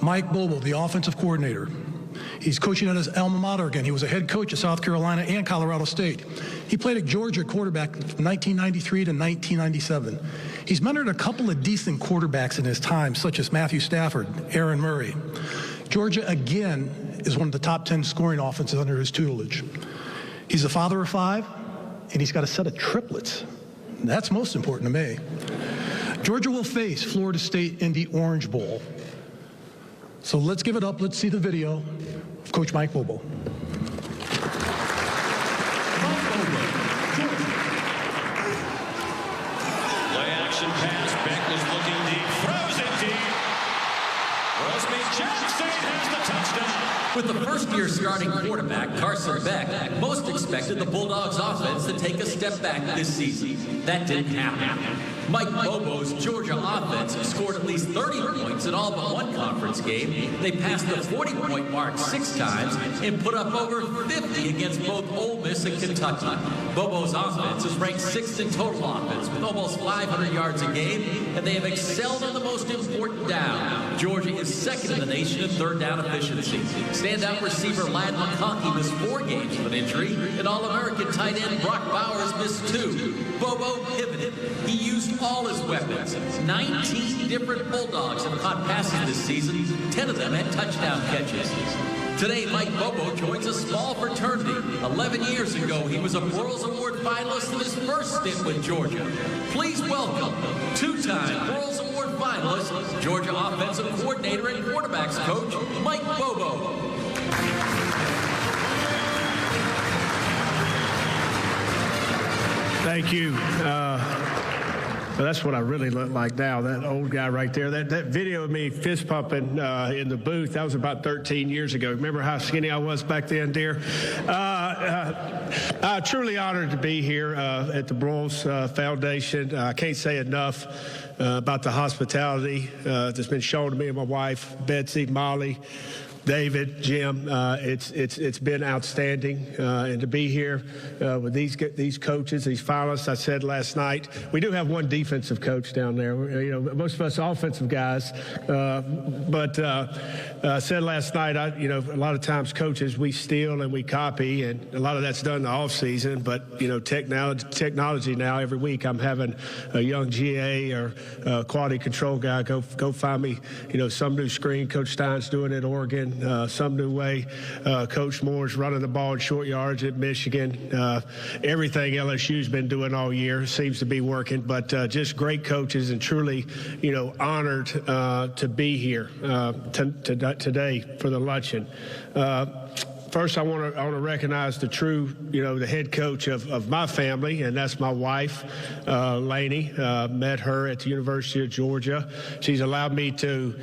Mike Bobo, the offensive coordinator. He's coaching at his alma mater again. He was a head coach at South Carolina and Colorado State. He played at Georgia quarterback from 1993 to 1997. He's mentored a couple of decent quarterbacks in his time, such as Matthew Stafford, Aaron Murray. Georgia, again, is one of the top 10 scoring offenses under his tutelage. He's a father of 5, and he's got a set of triplets. That's most important to me. Georgia will face Florida State in the Orange Bowl. So let's give it up. Let's see the video of Coach Mike Bobo. Play action pass. Beck was looking deep. Throws it deep. Roseby Jackson has the touchdown. With the first-year starting quarterback, Carson Beck, most expected the Bulldogs offense to take a step back this season. That didn't happen. Mike Bobo's Georgia offense scored at least 30 points in all but one conference game. They passed the 40-point mark 6 times and put up over 50 against both Ole Miss and Kentucky. Bobo's offense is ranked 6th in total offense with almost 500 yards a game, and they have excelled on the most important down. Georgia is 2nd in the nation in third down efficiency. Standout receiver Ladd McConkey missed 4 games with an injury, and All-American tight end Brock Bowers missed 2. Bobo pivoted. He used all his weapons. 19 different Bulldogs have caught passes this season. 10 of them had touchdown catches. Today, Mike Bobo joins a small fraternity. 11 years ago, he was a Broyles Award finalist in his first stint with Georgia. Please welcome 2-time Broyles Award finalist, Georgia offensive coordinator and quarterbacks coach, Mike Bobo. Thank you. Well, that's what I really look like now, that old guy right there. That video of me fist pumping in the booth, that was about 13 years ago. Remember how skinny I was back then, dear? Truly honored to be here at the Broyles Foundation. I can't say enough about the hospitality that's been shown to me and my wife, Betsy, Molly, David, Jim. It's been outstanding, and to be here with these coaches, these finalists. I said last night, we do have one defensive coach down there. You know, most of us offensive guys, but I said last night, a lot of times coaches, we steal and we copy, and a lot of that's done in the off season. But technology now, every week I'm having a young GA or quality control guy go find me, some new screen. Coach Stein's doing it at Oregon. Some new way. Coach Moore's running the ball in short yards at Michigan. Everything LSU's been doing all year seems to be working, but just great coaches, and truly, honored to be here today for the luncheon. First, I want to recognize the true, the head coach of my family, and that's my wife, Lainey. Met her at the University of Georgia. She's allowed me to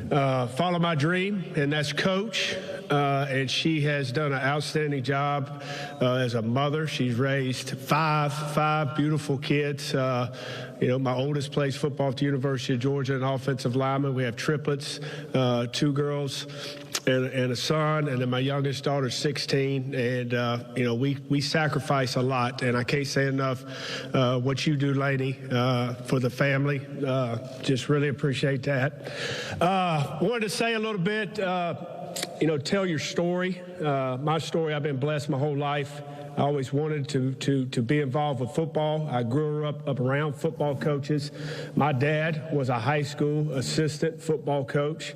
follow my dream, and that's coach. And she has done an outstanding job as a mother. She's raised five beautiful kids. My oldest plays football at the University of Georgia, an offensive lineman. We have triplets, 2 girls and a son, and then my youngest daughter's 16. And we sacrifice a lot, and I can't say enough what you do, Lainey, for the family. Just really appreciate that. Wanted to say a little bit. Tell your story. My story, I've been blessed my whole life. I always wanted to be involved with football. I grew up around football coaches. My dad was a high school assistant football coach.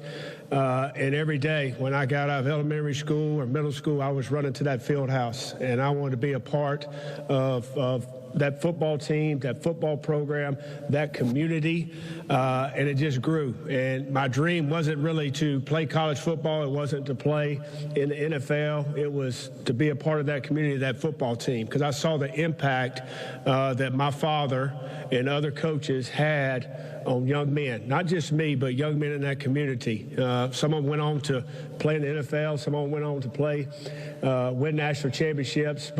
And every day when I got out of elementary school or middle school, I was running to that field house. And I wanted to be a part of that football team, that football program, that community, and it just grew. And my dream wasn't really to play college football. It wasn't to play in the NFL. It was to be a part of that community, that football team, because I saw the impact that my father and other coaches had on young men, not just me, but young men in that community. Some of them went on to play in the NFL. Some of them went on to play, win national championships,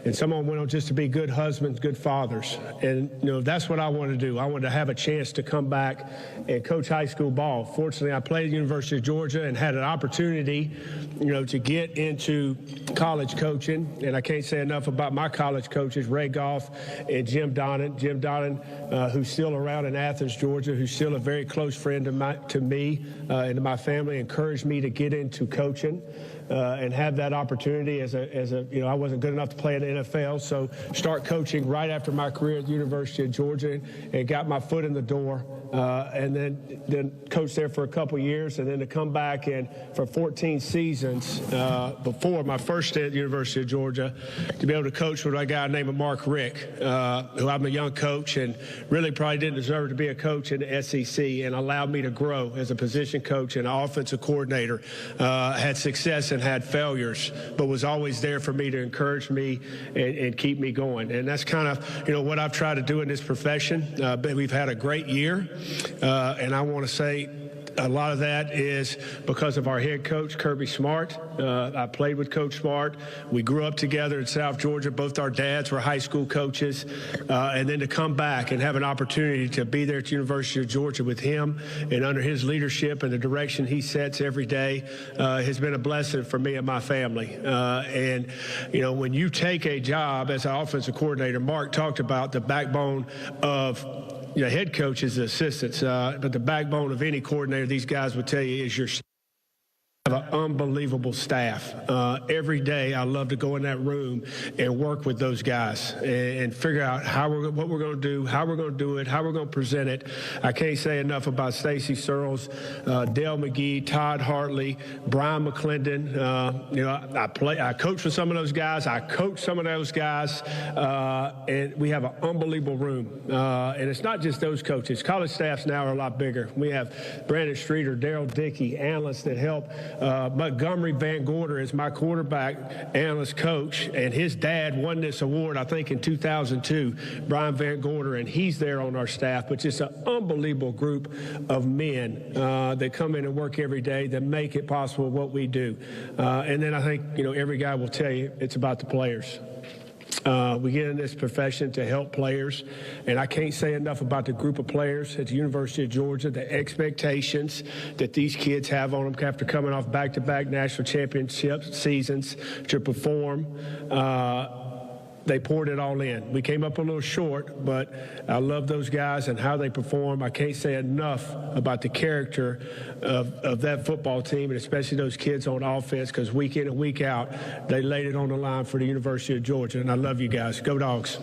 and some of them went on just to be good husbands, good fathers. And, that's what I wanted to do. I wanted to have a chance to come back and coach high school ball. Fortunately, I played at the University of Georgia and had an opportunity, to get into college coaching. And I can't say enough about my college coaches, Ray Goff and Jim Donnan. Jim Donnan, who's still around in Athens, Athens, Georgia, who's still a very close friend to me and to my family, encouraged me to get into coaching. And have that opportunity as a I wasn't good enough to play in the NFL, so start coaching right after my career at the University of Georgia and got my foot in the door, and then coached there for a couple years, and then to come back and for 14 seasons before my first stay at the University of Georgia, to be able to coach with a guy named Mark Rick, who I'm a young coach and really probably didn't deserve to be a coach in the SEC, and allowed me to grow as a position coach and an offensive coordinator. Had success and had failures, but was always there for me to encourage me and keep me going. And that's kind of, what I've tried to do in this profession. We've had a great year, and I want to say a lot of that is because of our head coach, Kirby Smart. I played with Coach Smart. We grew up together in South Georgia. Both our dads were high school coaches. And then to come back and have an opportunity to be there at the University of Georgia with him and under his leadership and the direction he sets every day has been a blessing for me and my family. And, when you take a job as an offensive coordinator, Mark talked about the backbone of head coaches, assistants, but the backbone of any coordinator, these guys would tell you, is your have an unbelievable staff. Every day I love to go in that room and work with those guys and figure out what we're going to do, how we're going to do it, how we're going to present it. I can't say enough about Stacy Searles, Dale McGee, Todd Hartley, Brian McClendon. I coach with some of those guys. I coach some of those guys, and we have an unbelievable room. And it's not just those coaches. College staffs now are a lot bigger. We have Brandon Streeter, Daryl Dickey, analysts that help. Montgomery Van Gorder is my quarterback analyst coach, and his dad won this award, I think, in 2002, Brian Van Gorder, and he's there on our staff. But just an unbelievable group of men that come in and work every day that make it possible what we do. And then I think, every guy will tell you it's about the players. We get in this profession to help players, and I can't say enough about the group of players at the University of Georgia, the expectations that these kids have on them after coming off back-to-back national championship seasons to perform. They poured it all in. We came up a little short, but I love those guys and how they perform. I can't say enough about the character of that football team, and especially those kids on offense, because week in and week out, they laid it on the line for the University of Georgia, and I love you guys. Go Dogs.